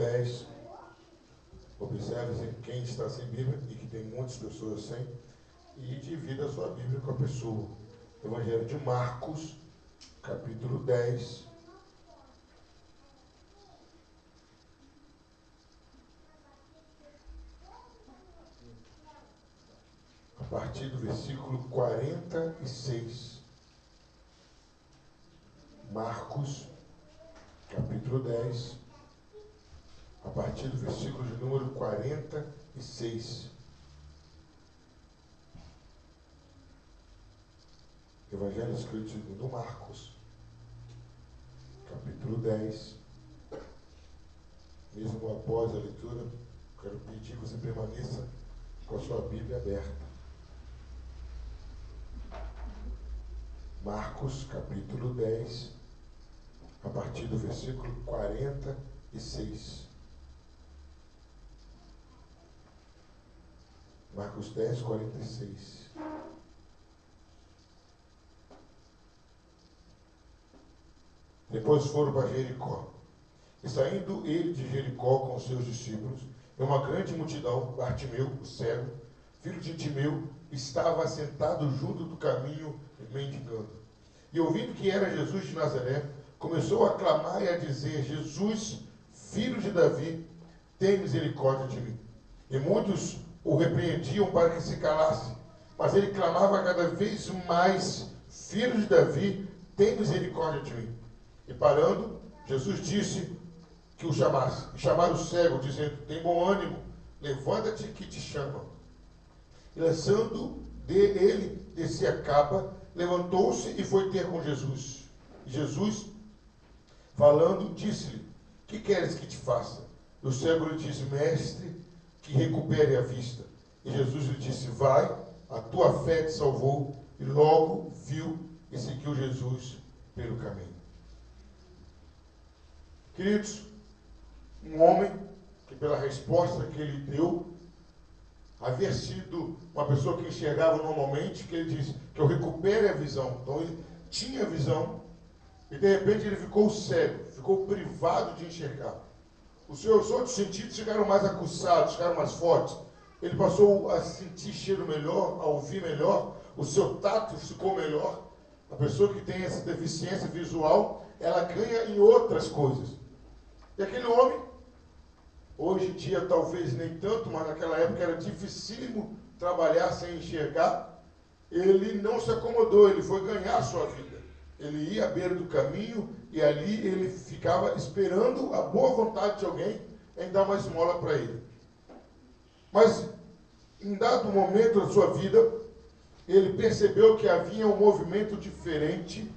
10. Observe sempre quem está sem Bíblia, e que tem muitas pessoas sem, e divida a sua Bíblia com a pessoa. Evangelho de Marcos, capítulo 10. A partir do versículo 46. Marcos, capítulo 10, a partir do versículo de número 46. Evangelho escrito no Marcos, capítulo 10. Mesmo após a leitura, quero pedir que você permaneça com a sua Bíblia aberta. Marcos, capítulo 10, a partir do versículo 46. Marcos 10, 46. Depois foram para Jericó. E saindo ele de Jericó com os seus discípulos, e uma grande multidão, Bartimeu, o cego, filho de Timeu, estava assentado junto do caminho, mendigando. E ouvindo que era Jesus de Nazaré, começou a clamar e a dizer: Jesus, filho de Davi, tem misericórdia de mim. E muitos o repreendiam para que se calasse, mas ele clamava cada vez mais: Filho de Davi, tem misericórdia de mim. E parando, Jesus disse que o chamasse. E chamaram o cego, dizendo: Tem bom ânimo, levanta-te que te chamam. E lançando dele descia a capa, levantou-se e foi ter com Jesus. E Jesus, falando, disse-lhe: Que queres que te faça? E o cego lhe disse: Mestre, que recupere a vista. E Jesus lhe disse: Vai, a tua fé te salvou. E logo viu e seguiu Jesus pelo caminho. Queridos, um homem que pela resposta que ele deu, havia sido uma pessoa que enxergava normalmente, que ele disse que eu recupere a visão. Então ele tinha visão e de repente ele ficou cego, ficou privado de enxergar. Os seus outros sentidos ficaram mais aguçados, ficaram mais fortes. Ele passou a sentir cheiro melhor, a ouvir melhor, o seu tato ficou melhor. A pessoa que tem essa deficiência visual, ela ganha em outras coisas. E aquele homem, hoje em dia talvez nem tanto, mas naquela época era dificílimo trabalhar sem enxergar. Ele não se acomodou, ele foi ganhar a sua vida. Ele ia à beira do caminho e ali ele ficava esperando a boa vontade de alguém em dar uma esmola para ele. Mas em dado momento da sua vida, ele percebeu que havia um movimento diferente,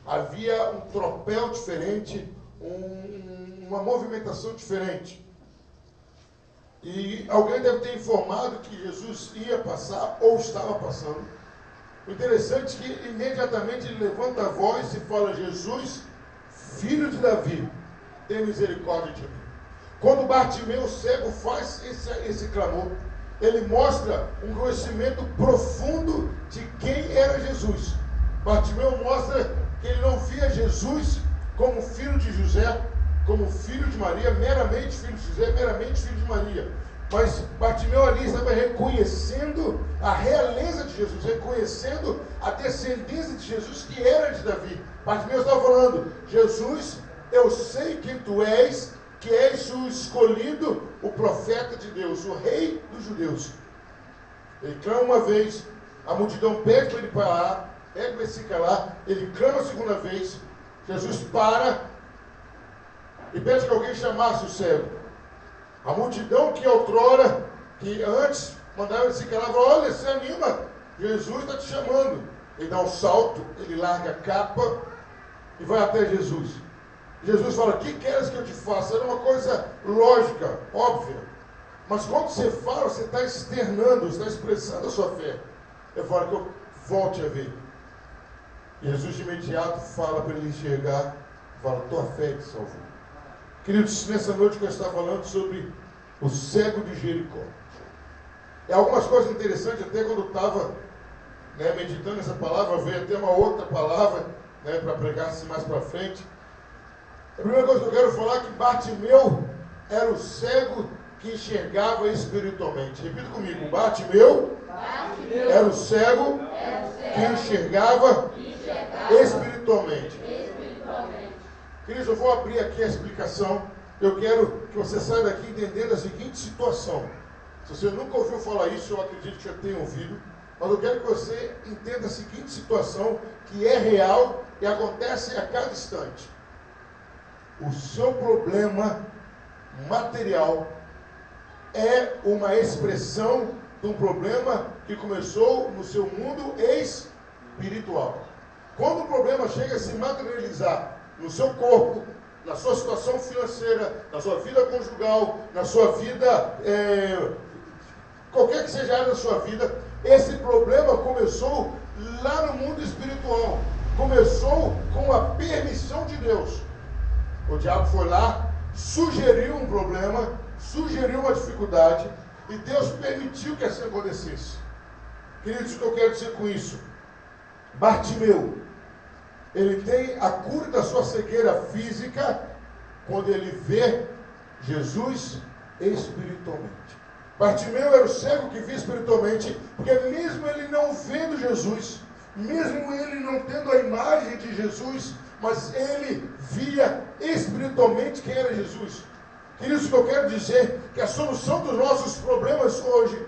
havia um tropel diferente, uma movimentação diferente. E alguém deve ter informado que Jesus ia passar ou estava passando. O interessante é que imediatamente ele levanta a voz e fala: Jesus, filho de Davi, tem misericórdia de mim. Quando Bartimeu, cego, faz esse clamor, ele mostra um conhecimento profundo de quem era Jesus. Bartimeu mostra que ele não via Jesus como filho de José, como filho de Maria, meramente filho de José, meramente filho de Maria. Mas Bartimeu ali estava reconhecendo a realeza de Jesus, reconhecendo a descendência de Jesus que era de Davi. Bartimeu estava falando: Jesus, eu sei quem tu és, que és o escolhido, o profeta de Deus, o rei dos judeus. Ele clama uma vez, a multidão pede para ele parar, pede para ele se calar, ele clama a segunda vez, Jesus para e pede que alguém chamasse o cego. A multidão que outrora, que antes mandava ele se calar, falou: olha, se anima, Jesus está te chamando. Ele dá um salto, ele larga a capa e vai até Jesus. Jesus fala: que queres que eu te faça? Era uma coisa lógica, óbvia. Mas quando você fala, você está externando, você está expressando a sua fé. Eu falo que eu volte a ver. E Jesus de imediato fala para ele enxergar, fala: tua fé te salvou. Queridos, nessa noite que eu estava falando sobre o cego de Jericó. É algumas coisas interessantes, até quando eu estava meditando essa palavra, veio até uma outra palavra para pregar assim mais para frente. A primeira coisa que eu quero falar é que Bartimeu, era o cego que enxergava espiritualmente. Repita comigo, Bartimeu era o cego que enxergava espiritualmente. Queridos, eu vou abrir aqui a explicação. Eu quero que você saia daqui entendendo a seguinte situação. Se você nunca ouviu falar isso, eu acredito que já tenha ouvido. Mas eu quero que você entenda a seguinte situação, que é real e acontece a cada instante. O seu problema material é uma expressão de um problema que começou no seu mundo espiritual. Quando o problema chega a se materializar no seu corpo, na sua situação financeira, na sua vida conjugal, na sua vida, qualquer que seja a área da sua vida, esse problema começou lá no mundo espiritual. Começou com a permissão de Deus. O diabo foi lá, sugeriu um problema, sugeriu uma dificuldade, e Deus permitiu que assim acontecesse. Queridos, o que eu quero dizer com isso? Bartimeu, ele tem a cura da sua cegueira física quando ele vê Jesus espiritualmente. Bartimeu era o cego que via espiritualmente, porque mesmo ele não vendo Jesus, mesmo ele não tendo a imagem de Jesus, mas ele via espiritualmente quem era Jesus. Queridos, o que eu quero dizer que a solução dos nossos problemas hoje,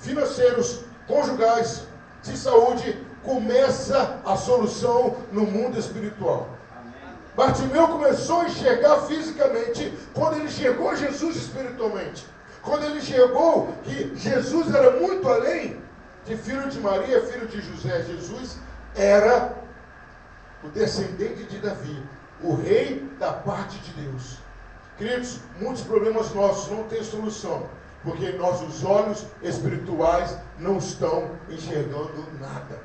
financeiros, conjugais, de saúde, começa a solução no mundo espiritual. Amém. Bartimeu começou a enxergar fisicamente quando ele enxergou Jesus espiritualmente. Quando ele enxergou que Jesus era muito além de filho de Maria, filho de José. Jesus era o descendente de Davi, o rei da parte de Deus. Queridos, muitos problemas nossos não têm solução, porque nossos olhos espirituais não estão enxergando nada.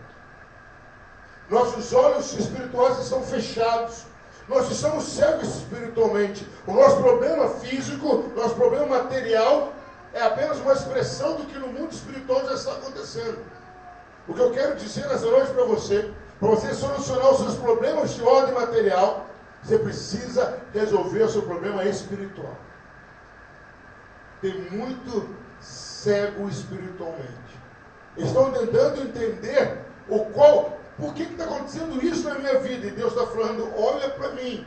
Nossos olhos espirituais estão fechados. Nós estamos cegos espiritualmente. O nosso problema físico, nosso problema material, é apenas uma expressão do que no mundo espiritual já está acontecendo. O que eu quero dizer nessa noite para você solucionar os seus problemas de ordem material, você precisa resolver o seu problema espiritual. Tem muito cego espiritualmente. Estão tentando entender por que está acontecendo isso na minha vida. E Deus está falando, olha para mim.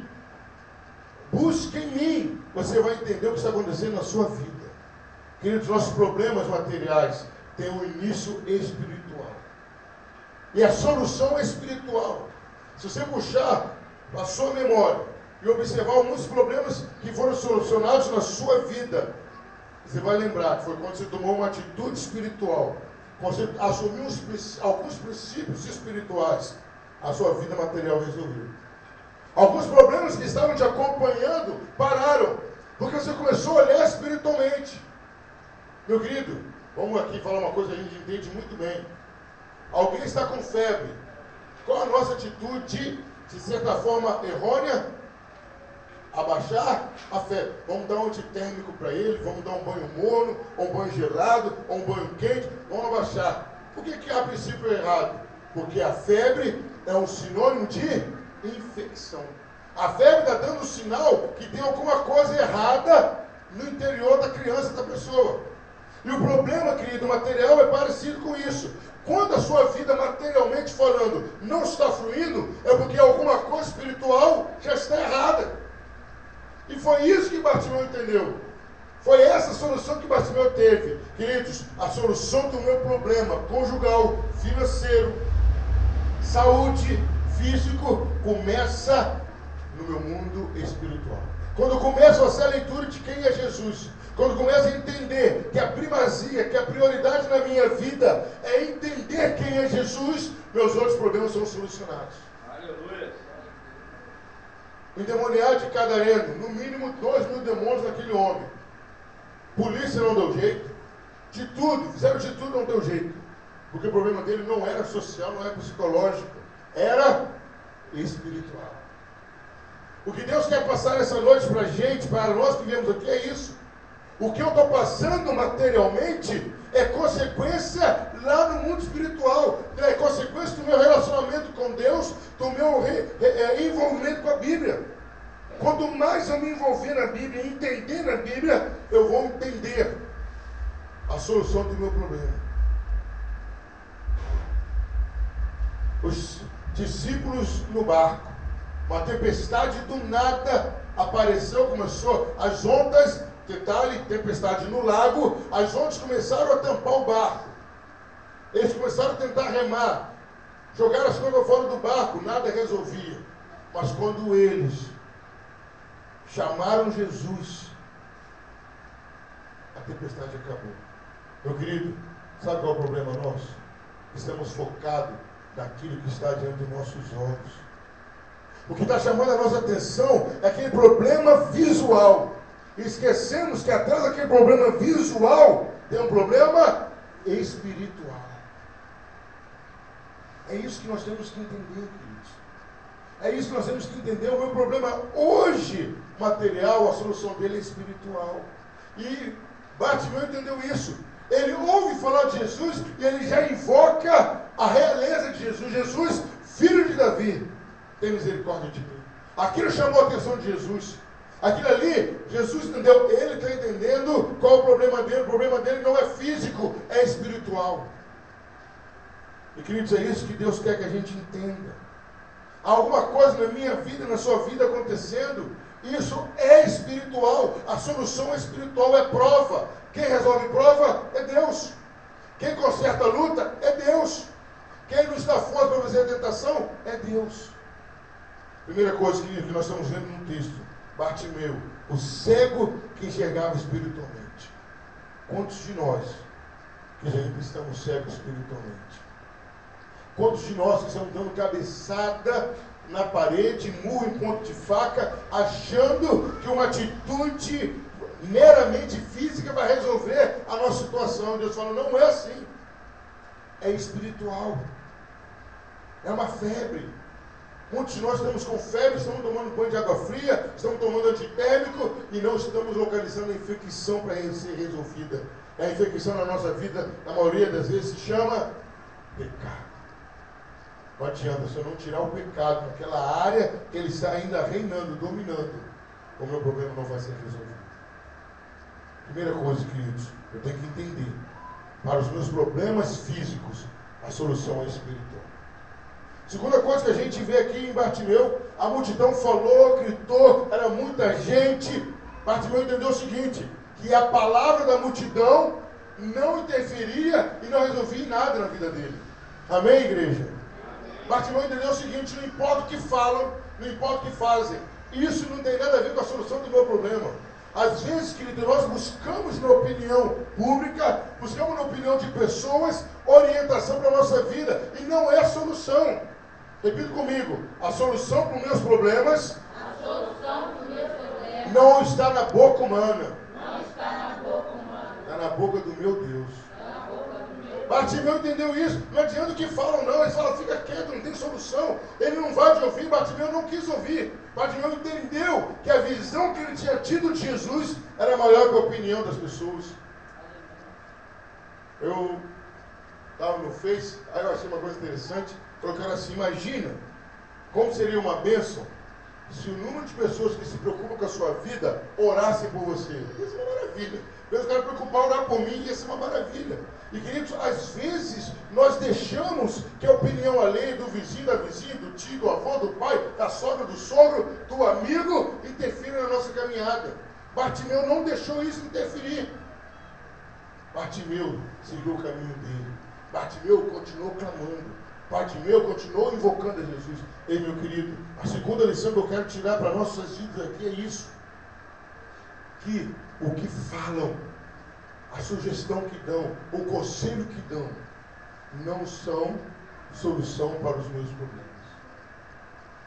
Busque em mim. Você vai entender o que está acontecendo na sua vida. Queridos, nossos problemas materiais têm um início espiritual. E a solução é espiritual. Se você puxar a sua memória e observar alguns problemas que foram solucionados na sua vida, você vai lembrar que foi quando você tomou uma atitude espiritual, quando você assumiu alguns princípios espirituais, a sua vida material resolveu. Alguns problemas que estavam te acompanhando pararam, porque você começou a olhar espiritualmente. Meu querido, vamos aqui falar uma coisa que a gente entende muito bem. Alguém está com febre. Qual a nossa atitude, de certa forma errônea? Abaixar a febre. Vamos dar um antitérmico para ele, vamos dar um banho morno, ou um banho gelado, ou um banho quente, vamos abaixar. Por que a princípio é errado? Porque a febre é um sinônimo de infecção. A febre está dando um sinal que tem alguma coisa errada no interior da criança, da pessoa. E o problema, querido, material é parecido com isso. Quando a sua vida, materialmente falando, não está fluindo, é porque alguma coisa espiritual já está errada. E foi isso que Bartimeu entendeu. Foi essa a solução que Bartimeu teve. Queridos, a solução do meu problema conjugal, financeiro, saúde, físico, começa no meu mundo espiritual. Quando eu começo a fazer a leitura de quem é Jesus, quando eu começo a entender que a primazia, que a prioridade na minha vida é entender quem é Jesus, meus outros problemas são solucionados. Aleluia. O endemoniado de Gadareno, no mínimo 2.000 demônios naquele homem. Polícia não deu jeito. De tudo, fizeram de tudo, não deu jeito. Porque o problema dele não era social, não era psicológico, era espiritual. O que Deus quer passar essa noite para a gente, para nós que viemos aqui, é isso. O que eu estou passando materialmente é consequência lá no mundo espiritual, é consequência do meu relacionamento com Deus, do meu envolvimento com a Bíblia. Quanto mais eu me envolver na Bíblia, entender na Bíblia, eu vou entender a solução do meu problema. Os discípulos no barco, uma tempestade do nada apareceu, começou, as ondas, detalhe, tempestade no lago, as ondas começaram a tampar o barco. Eles começaram a tentar remar, jogaram as coisas fora do barco, nada resolvia. Mas quando eles chamaram Jesus, a tempestade acabou. Meu querido, sabe qual é o problema nosso? Estamos focados naquilo que está diante dos nossos olhos. O que está chamando a nossa atenção é aquele problema visual. E esquecemos que atrás daquele problema visual tem um problema espiritual. É isso que nós temos que entender, queridos. É isso que nós temos que entender. O meu problema hoje, material, a solução dele é espiritual. E Bartimeu entendeu isso. Ele ouve falar de Jesus e ele já invoca a realeza de Jesus. Jesus, filho de Davi, tem misericórdia de mim. Aquilo chamou a atenção de Jesus. Aquilo ali, Jesus entendeu. Ele está entendendo qual é o problema dele. O problema dele não é físico, é espiritual. E queridos, é isso que Deus quer que a gente entenda. Há alguma coisa na minha vida, na sua vida acontecendo, isso é espiritual. A solução é espiritual, é prova. Quem resolve prova é Deus. Quem conserta a luta é Deus. Quem nos dá força para vencer a tentação é Deus. Primeira coisa que nós estamos vendo no texto, Bartimeu, o cego que enxergava espiritualmente. Quantos de nós que ainda estamos cegos espiritualmente? Quantos de nós que estamos dando cabeçada na parede, murro em ponto de faca, achando que uma atitude meramente física vai resolver a nossa situação? Deus fala, não é assim. É espiritual. É uma febre. Muitos de nós estamos com febre, estamos tomando banho de água fria, estamos tomando antitérmico e não estamos localizando a infecção para ser resolvida. A infecção na nossa vida, na maioria das vezes, se chama pecado. Não adianta, se eu não tirar o pecado naquela área que ele está ainda reinando, dominando, o meu problema não vai ser resolvido. Primeira coisa, queridos, eu tenho que entender, para os meus problemas físicos, a solução é espiritual. Segunda coisa que a gente vê aqui em Bartimeu, a multidão falou, gritou, era muita gente. Bartimeu entendeu o seguinte, que a palavra da multidão não interferia e não resolvia em nada na vida dele. Amém, igreja? Bartimeu entendeu o seguinte, não importa o que falam, não importa o que fazem, isso não tem nada a ver com a solução do meu problema. Às vezes, querido, nós buscamos na opinião pública, buscamos na opinião de pessoas, orientação para a nossa vida, e não é a solução. Repita comigo, a solução para os meus problemas, não está na boca humana, está na boca do meu Deus. Bartimeu entendeu isso, não adianta o que falam não, eles falam, fica quieto, não tem solução, ele não vai te ouvir. Bartimeu não quis ouvir. Bartimeu entendeu que a visão que ele tinha tido de Jesus era maior que a opinião das pessoas. Eu estava no Face, aí eu achei uma coisa interessante, colocaram assim, imagina como seria uma bênção se o número de pessoas que se preocupam com a sua vida orassem por você. Ia ser uma maravilha. Deus quer preocupar, orar por mim, ia ser uma maravilha. E queridos, às vezes nós deixamos que a opinião alheia do vizinho, da vizinha, do tio, do avô, do pai, da sogra, do sogro, do amigo, interfira na nossa caminhada. Bartimeu não deixou isso interferir. Bartimeu seguiu o caminho dele. Bartimeu continuou clamando. Bartimeu continuou invocando a Jesus. Ei, meu querido, a segunda lição que eu quero tirar para nossas vidas aqui é isso. Que o que falam, a sugestão que dão, o conselho que dão, não são solução para os meus problemas.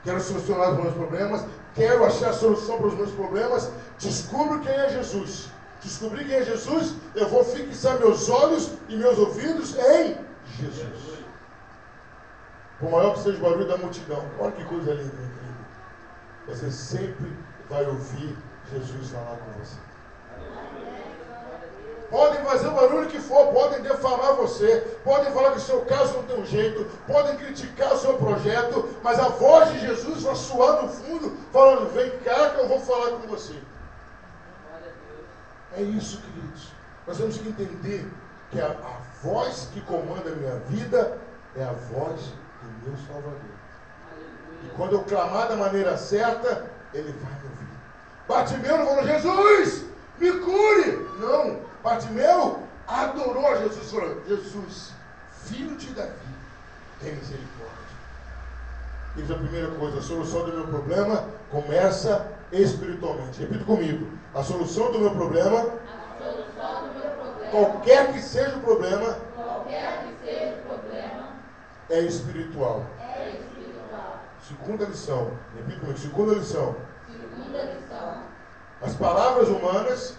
Quero solucionar os meus problemas, quero achar a solução para os meus problemas, descubro quem é Jesus. Descobrir quem é Jesus, eu vou fixar meus olhos e meus ouvidos em Jesus. Por maior que seja o barulho da multidão, olha que coisa linda, meu querido. Você sempre vai ouvir Jesus falar com você. Podem fazer o barulho que for, podem defamar você, podem falar que o seu caso não tem um jeito, podem criticar o seu projeto, mas a voz de Jesus vai soar no fundo, falando, vem cá que eu vou falar com você. É isso, queridos. Nós temos que entender que a voz que comanda a minha vida é a voz do meu Salvador. E quando eu clamar da maneira certa, Ele vai me ouvir. Bartimeu não falou, Jesus, me cure! Não, Bartimeu adorou a Jesus, falou, Jesus, filho de Davi, tem misericórdia. Isso é a primeira coisa, a solução do meu problema começa espiritualmente. Repita comigo, a solução do meu problema, qualquer que seja o problema, é espiritual. Segunda lição, repita comigo, segunda lição. As palavras humanas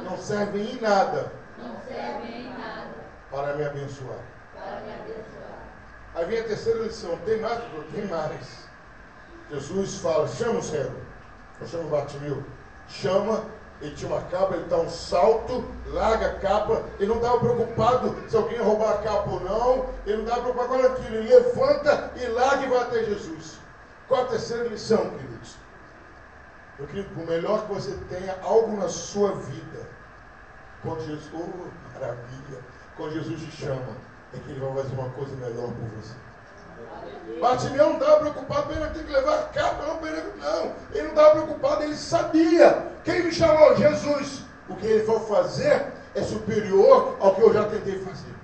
não servem em nada para me abençoar. Aí vem a terceira lição, tem mais? Tem mais. Jesus fala, chama o cego. Eu chamo o Bartimeu. Chama, ele tinha uma capa, ele dá um salto, larga a capa, ele não estava preocupado se alguém ia roubar a capa ou não, ele não estava preocupado com aquilo, ele levanta e larga e vai até Jesus. Qual a terceira lição, queridos? Meu querido, por melhor que você tenha algo na sua vida, quando Jesus, maravilha, quando Jesus te chama, é que Ele vai fazer uma coisa melhor por você. Bartimeu não estava preocupado, ele tem que levar a capa, não, ele não estava preocupado, ele sabia, quem me chamou? Jesus. O que ele for fazer é superior ao que eu já tentei fazer.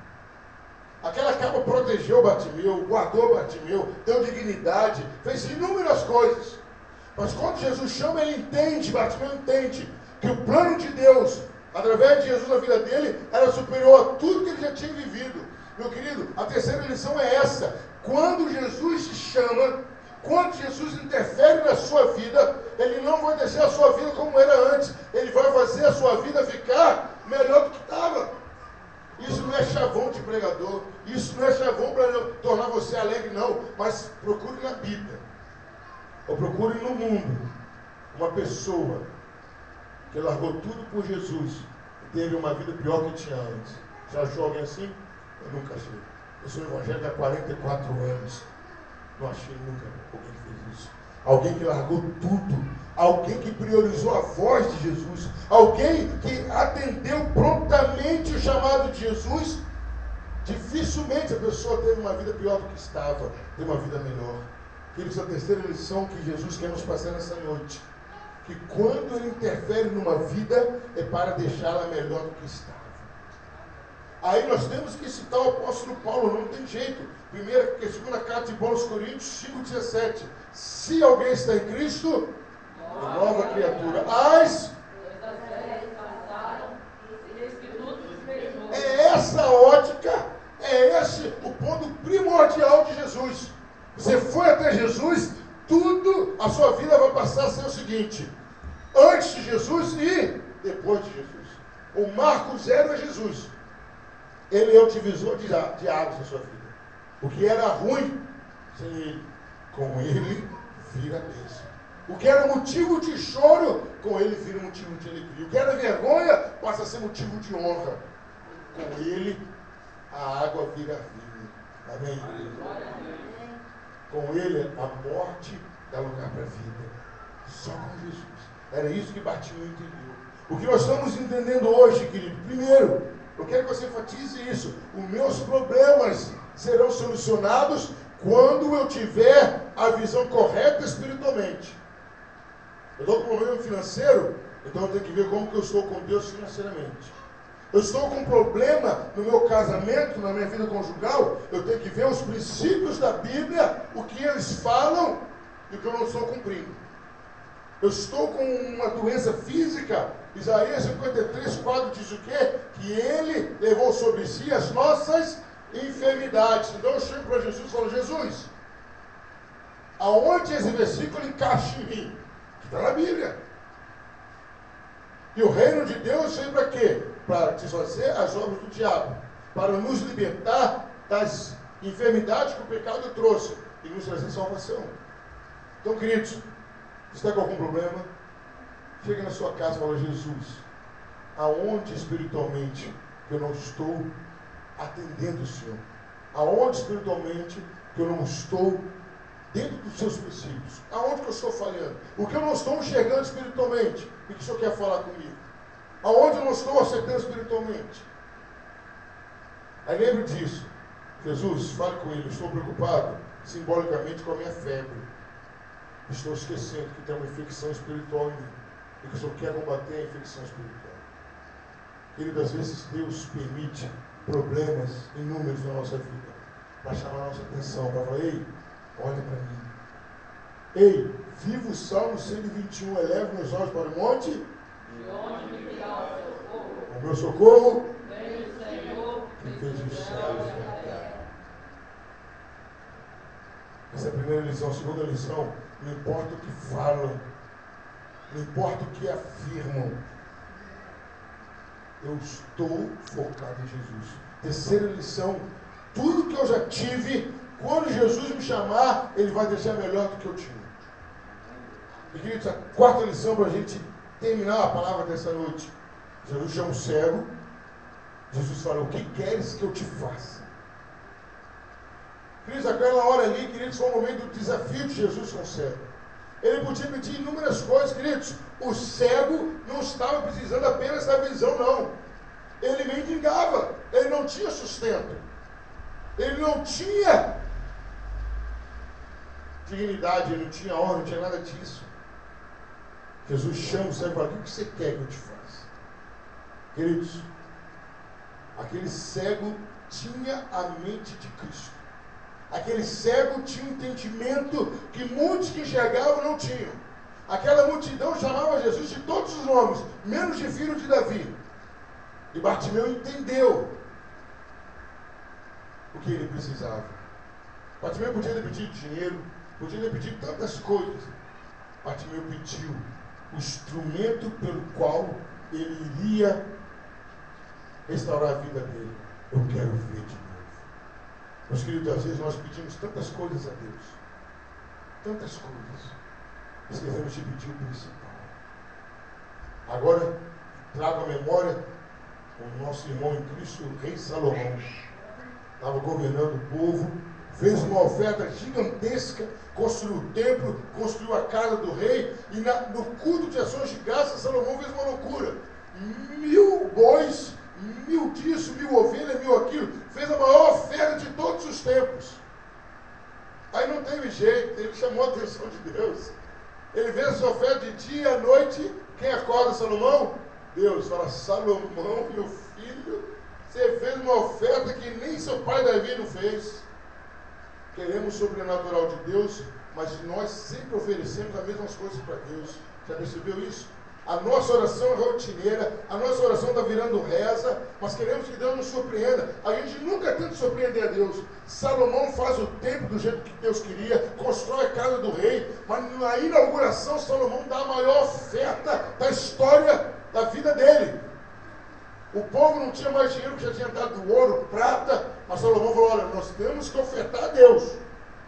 Aquela capa protegeu Bartimeu, guardou Bartimeu, deu dignidade, fez inúmeras coisas. Mas quando Jesus chama, ele entende, Bartimeu entende, que o plano de Deus, através de Jesus na vida dele, era superior a tudo que ele já tinha vivido. Meu querido, a terceira lição é essa. Quando Jesus te chama, quando Jesus interfere na sua vida, Ele não vai deixar a sua vida como era antes. Ele vai fazer a sua vida ficar melhor do que estava. Isso não é chavão de pregador. Isso não é chavão para tornar você alegre, não. Mas procure na Bíblia. Ou procure no mundo uma pessoa que largou tudo por Jesus e teve uma vida pior que tinha antes. Já achou alguém assim? Eu nunca achei. Eu sou evangélico há 44 anos. Não achei nunca alguém que fez isso. Alguém que largou tudo. Alguém que priorizou a voz de Jesus. Alguém que atendeu prontamente o chamado de Jesus. Dificilmente a pessoa teve uma vida pior do que estava. Teve uma vida melhor. Queridos, a terceira lição que Jesus quer nos passar nessa noite. Que quando Ele interfere numa vida, é para deixá-la melhor do que estava. Aí nós temos que citar o apóstolo Paulo, não tem jeito. Segunda carta de Paulo aos Coríntios 5,17. Se alguém está em Cristo, é nova criatura. É essa ótica, é esse o ponto primordial de Jesus. Você foi até Jesus, tudo, a sua vida vai passar a ser o seguinte: antes de Jesus e depois de Jesus. O marco zero é Jesus. Ele é o divisor de águas na sua vida. O que era ruim, sem Ele, com Ele vira bênção. O que era motivo de choro, com Ele vira motivo de alegria. O que era vergonha, passa a ser motivo de honra. Com Ele, a água vira vinho. Amém? Com Ele, a morte dá lugar para a vida. Só com Jesus. Era isso que Bartimeu entendeu. O que nós estamos entendendo hoje, querido? Primeiro, eu quero que você enfatize isso. Os meus problemas serão solucionados quando eu tiver a visão correta espiritualmente. Eu estou com um problema financeiro, então eu tenho que ver como que eu estou com Deus financeiramente. Eu estou com um problema no meu casamento, na minha vida conjugal, eu tenho que ver os princípios da Bíblia, o que eles falam e o que eu não estou cumprindo. Eu estou com uma doença física, Isaías 53, 4 diz o quê? Que Ele levou sobre si as nossas enfermidades. Então eu chego para Jesus e falo: Jesus, aonde esse versículo encaixa em mim? Que está na Bíblia. E o reino de Deus veio para quê? Para desfazer as obras do diabo, para nos libertar das enfermidades que o pecado trouxe e nos trazer salvação. Então, queridos, você está com algum problema? Chega na sua casa e fala: Jesus, aonde espiritualmente que eu não estou atendendo o Senhor? Aonde espiritualmente que eu não estou dentro dos seus princípios? Aonde que eu estou falhando? O que eu não estou enxergando espiritualmente? E que o Senhor quer falar comigo? Aonde eu não estou acertando espiritualmente? Aí lembre disso. Jesus, fale com ele. Estou preocupado simbolicamente com a minha febre. Estou esquecendo que tem uma infecção espiritual em mim. E que o Senhor quer combater a infecção espiritual. Querido, às vezes Deus permite problemas inúmeros na nossa vida para chamar a nossa atenção, para falar: ei, olha para mim. Ei, viva o Salmo 121, eleve meus olhos para o monte. De onde virá o socorro? O meu socorro Vem do Senhor, que fez os céus e a terra. Essa é a primeira lição. A segunda lição: não importa o que falam, não importa o que afirmam, eu estou focado em Jesus. Terceira lição: tudo que eu já tive, quando Jesus me chamar, Ele vai deixar melhor do que eu tinha. E queridos, a quarta lição para a gente terminar a palavra dessa noite. Jesus chama o cego. Jesus fala: o que queres que eu te faça? Queridos, aquela hora ali, queridos, foi um momento do desafio de Jesus com o cego. Ele podia pedir inúmeras coisas, queridos. O cego não estava precisando apenas da visão, não. Ele mendigava. Ele não tinha sustento. Ele não tinha dignidade, ele não tinha honra, não tinha nada disso. Jesus chama o cego e fala: o que você quer que eu te faça? Queridos, aquele cego tinha a mente de Cristo. Aquele cego tinha um entendimento que muitos que enxergavam não tinham. Aquela multidão chamava Jesus de todos os nomes, menos de filho de Davi. E Bartimeu entendeu o que ele precisava. Bartimeu podia ter pedido dinheiro, podia ter pedido tantas coisas. Bartimeu pediu o instrumento pelo qual ele iria restaurar a vida dele. Eu quero ver de novo. Meus queridos, às vezes nós pedimos tantas coisas a Deus, tantas coisas, esquecemos de pedir o principal. Agora, trago à memória o nosso irmão em Cristo, o rei Salomão. Estava governando o povo, fez uma oferta gigantesca, construiu o templo, construiu a casa do rei, e no culto de ações de graça, Salomão fez uma loucura. 1000 bois, 1000 disso, 1000 ovelhas, 1000 aquilo, fez a maior oferta de todos os tempos. Aí não teve jeito, ele chamou a atenção de Deus. Ele fez essa oferta de dia à noite. Quem acorda Salomão? Deus. Fala: Salomão, meu filho, você fez uma oferta que nem seu pai Davi não fez. Queremos o sobrenatural de Deus, mas nós sempre oferecemos as mesmas coisas para Deus. Já percebeu isso? A nossa oração é rotineira, a nossa oração está virando reza, mas queremos que Deus nos surpreenda. A gente nunca tenta surpreender a Deus. Salomão faz o templo do jeito que Deus queria, constrói a casa do rei, mas na inauguração Salomão dá a maior oferta da história da vida dele. O povo não tinha mais dinheiro, que já tinha dado ouro, prata, mas Salomão falou: olha, nós temos que ofertar a Deus.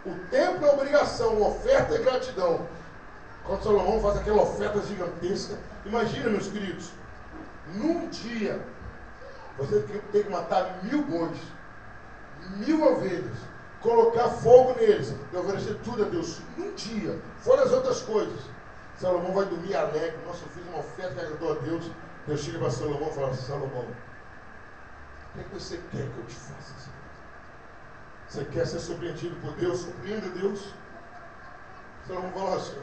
O templo é obrigação, a oferta é gratidão. Quando Salomão faz aquela oferta gigantesca, imagina, meus queridos, num dia, você tem que matar 1000 bois, 1000 ovelhas, colocar fogo neles, e oferecer tudo a Deus, num dia, fora as outras coisas. Salomão vai dormir alegre. Nossa, eu fiz uma oferta que agradou a Deus. Deus chega para Salomão e fala: Salomão, o que você quer que eu te faça? Você quer ser surpreendido por Deus? Surpreenda Deus. Salomão fala assim: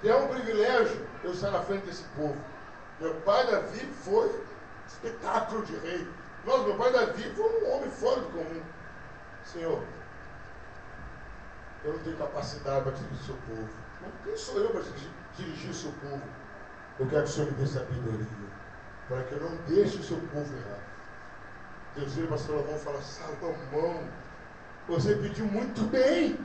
é um privilégio eu estar na frente desse povo. Meu pai Davi foi espetáculo de rei. Nossa, meu pai Davi foi um homem fora do comum. Senhor, eu não tenho capacidade para dirigir o seu povo. Quem sou eu para dirigir o seu povo? Eu quero que o Senhor me dê sabedoria, para que eu não deixe o seu povo errar. Deus vira para Salomão e fala: Salomão, você pediu muito bem.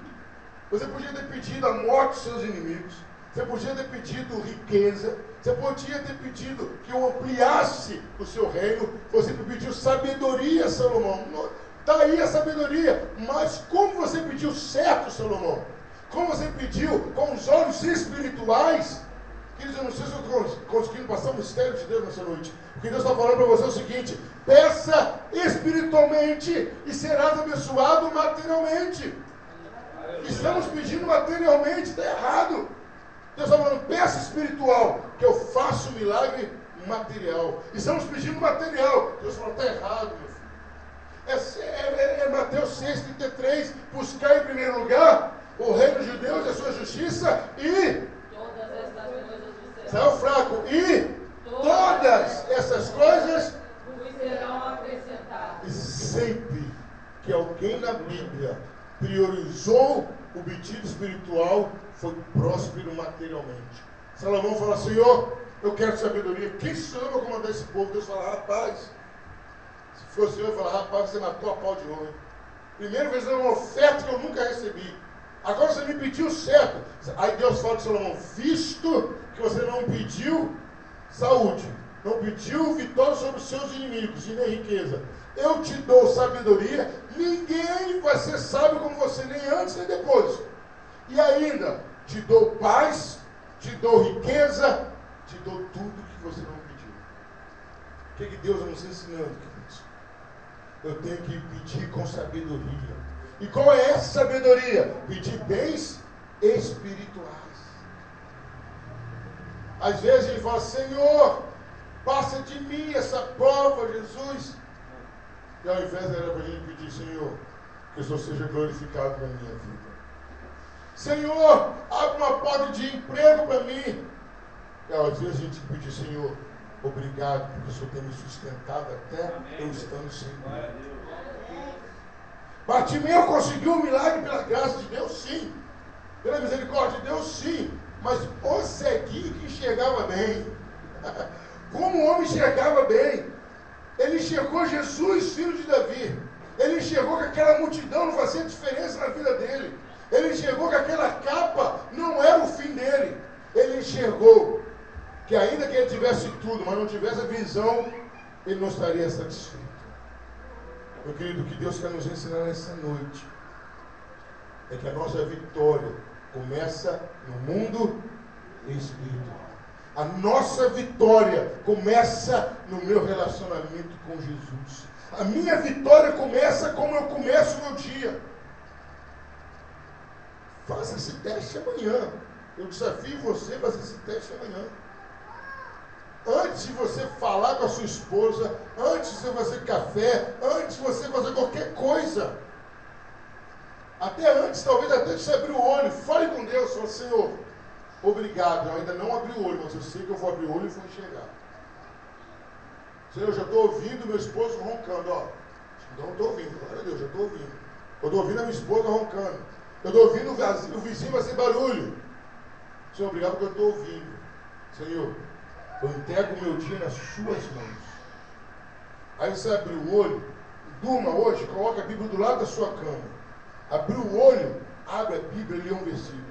Você podia ter pedido a morte dos seus inimigos. Você podia ter pedido riqueza. Você podia ter pedido que eu ampliasse o seu reino. Você pediu sabedoria, Salomão. Está aí a sabedoria. Mas como você pediu certo, Salomão? Como você pediu com os olhos espirituais? Queridos, eu não sei se eu estou conseguindo passar o mistério de Deus nessa noite. Porque Deus está falando para você o seguinte: peça espiritualmente e serás abençoado materialmente. Estamos pedindo materialmente, está errado. Deus está falando, peça espiritual, que eu faço o milagre material. Estamos pedindo material. Deus falou, está errado, meu filho. É Mateus 6,33. Buscar em primeiro lugar o reino de Deus e a sua justiça e Todas estas coisas vos saiu fraco. E todas essas coisas vos serão acrescentadas. E sempre que alguém na Bíblia priorizou o pedido espiritual, foi próspero materialmente. Salomão fala, Senhor, eu quero sabedoria. Quem sou eu para comandar esse povo? Deus fala, rapaz, se fosse eu, fala, rapaz, você matou a pau de ouro. Primeiro vez é uma oferta que eu nunca recebi. Agora você me pediu certo. Aí Deus fala de Salomão, visto que você não pediu saúde, não pediu vitória sobre os seus inimigos e nem riqueza, eu te dou sabedoria. Ninguém vai ser sábio como você, nem antes nem depois. E ainda, te dou paz, te dou riqueza, te dou tudo que você não pediu. O que Deus está nos ensinando, queridos? Eu tenho que pedir com sabedoria. E qual é essa sabedoria? Pedir bens espirituais. Às vezes ele fala, Senhor, passa de mim essa prova, Jesus. E ao invés era para a gente pedir, Senhor, que o Senhor seja glorificado na minha vida. Senhor, abre uma porta de emprego para mim. E às vezes a gente pedir, Senhor, obrigado, porque o Senhor tem me sustentado até eu estando sem mim. Bartimeu conseguiu um milagre pela graça de Deus, sim. Pela misericórdia de Deus, sim. Mas o ceguinho que enxergava bem. Como o homem enxergava bem. Ele enxergou Jesus, filho de Davi. Ele enxergou que aquela multidão não fazia diferença na vida dele. Ele enxergou que aquela capa não era o fim dele. Ele enxergou que ainda que ele tivesse tudo, mas não tivesse a visão, ele não estaria satisfeito. Meu querido, o que Deus quer nos ensinar nessa noite é que a nossa vitória começa no mundo espiritual. A nossa vitória começa no meu relacionamento com Jesus. A minha vitória começa como eu começo o meu dia. Faça esse teste amanhã. Eu desafio você a fazer esse teste amanhã. Antes de você falar com a sua esposa, antes de você fazer café, antes de você fazer qualquer coisa, até antes, talvez até de você abrir o olho, fale com Deus, fala, Senhor, obrigado, eu ainda não abri o olho, mas eu sei que eu vou abrir o olho e vou enxergar. Senhor, eu já estou ouvindo meu esposo roncando, ó. Então eu estou ouvindo, glória a Deus, já estou ouvindo. Eu estou ouvindo a minha esposa roncando. Eu estou ouvindo o vizinho fazer barulho. Senhor, obrigado porque eu estou ouvindo. Senhor, eu entrego o meu dia nas suas mãos. Aí você abre o olho, durma hoje, coloca a Bíblia do lado da sua cama. Abriu o olho, abre a Bíblia e lê um versículo.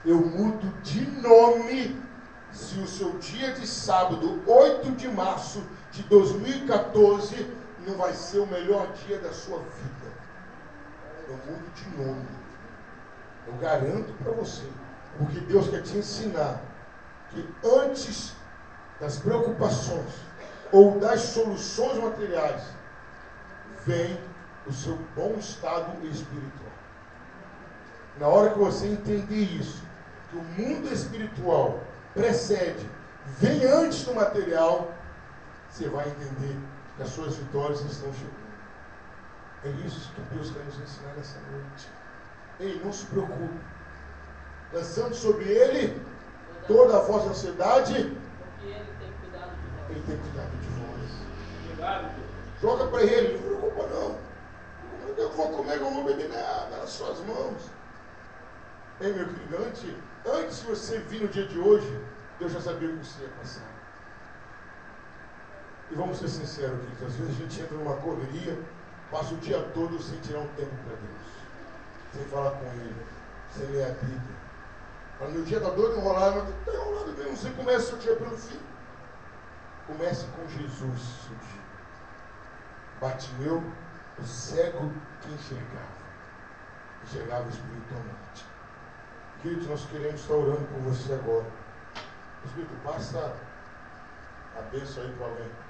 Eu mudo de nome se o seu dia de sábado, 8 de março de 2014, não vai ser o melhor dia da sua vida. Eu mudo de nome. Eu garanto para você, porque Deus quer te ensinar que antes das preocupações ou das soluções materiais, vem o seu bom estado espiritual. Na hora que você entender isso, que o mundo espiritual precede, vem antes do material, você vai entender que as suas vitórias estão chegando. É isso que Deus quer nos ensinar nessa noite. Ei, não se preocupe. Lançando sobre Ele toda a vossa ansiedade, Porque Ele tem cuidado de nós. Ele tem cuidado de vós. Obrigado. Joga para Ele, não se preocupa não. Como é que eu vou comer, eu vou beber nada nas suas mãos. Ei, meu querido, antes de você vir no dia de hoje, Deus já sabia o que você ia passar. E vamos ser sinceros, queridos, às vezes a gente entra numa correria, passa o dia todo sem tirar um tempo para Deus, sem falar com Ele, sem ler a Bíblia. Mas no dia está todo enrolado, mas está enrolado mesmo, você começa o dia pelo fim. Comece com Jesus o seu dia. Bartimeu, o cego que enxergava espiritualmente. Queridos, nós queremos estar orando por você agora. Espírito, passa a bênção aí para alguém.